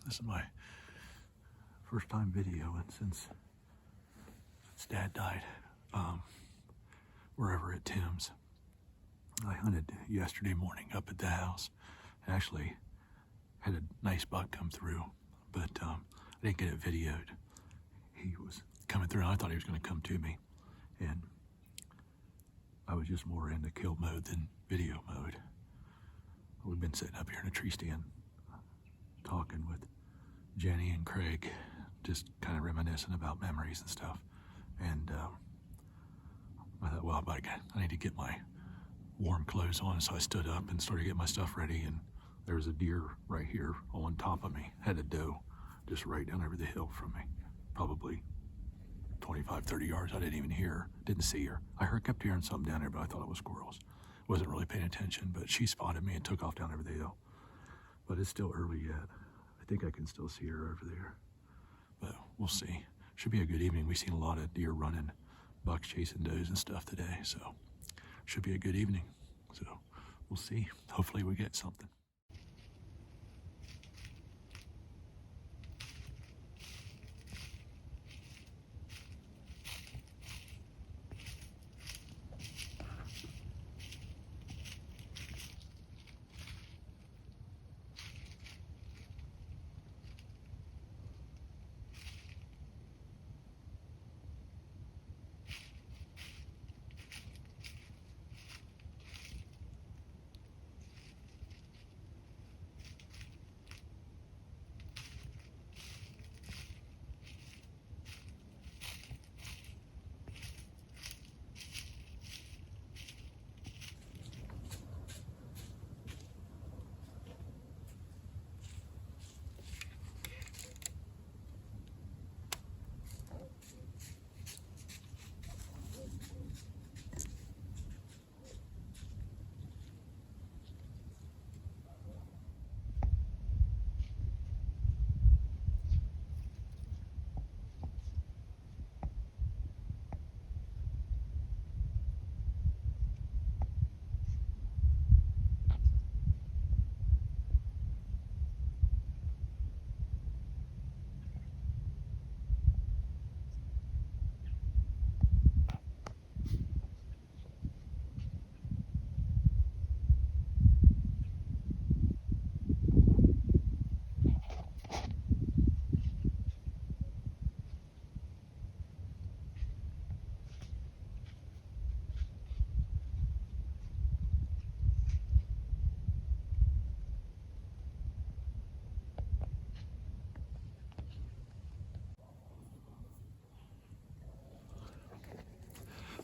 This is my first time videoing since Dad died, wherever at Tim's. I hunted yesterday morning up at the house and actually had a nice buck come through, but I didn't get it videoed. He was coming through and I thought he was going to come to me, and I was just more into kill mode than video mode. We've been sitting up here in a tree stand talking with Jenny and Craig, just kind of reminiscing about memories and stuff. And I thought, well, I need to get my warm clothes on. So I stood up and started getting my stuff ready, and there was a deer right here on top of me. Had a doe just right down over the hill from me, probably 25, 30 yards. I didn't even hear her, didn't see her. Kept hearing something down there, but I thought it was squirrels. Wasn't really paying attention, but she spotted me and took off down over the hill. But it's still early yet. I think I can still see her over there, but we'll see. Should be a good evening. We've seen a lot of deer running, bucks chasing does and stuff today, so should be a good evening. So we'll see. Hopefully we get something.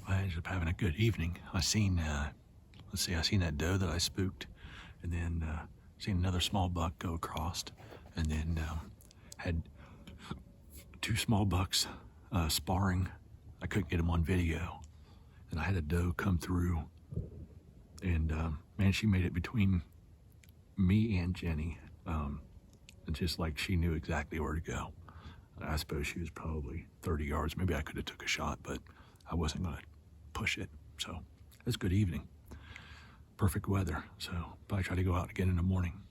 I ended up having a good evening. I seen that doe that I spooked, and then seen another small buck go across, and then had two small bucks sparring. I couldn't get them on video, and I had a doe come through, and man, she made it between me and Jenny, and just like she knew exactly where to go. I suppose she was probably 30 yards. Maybe I could have took a shot, but I wasn't going to push it. So it was a good evening. Perfect weather. So probably try to go out again in the morning.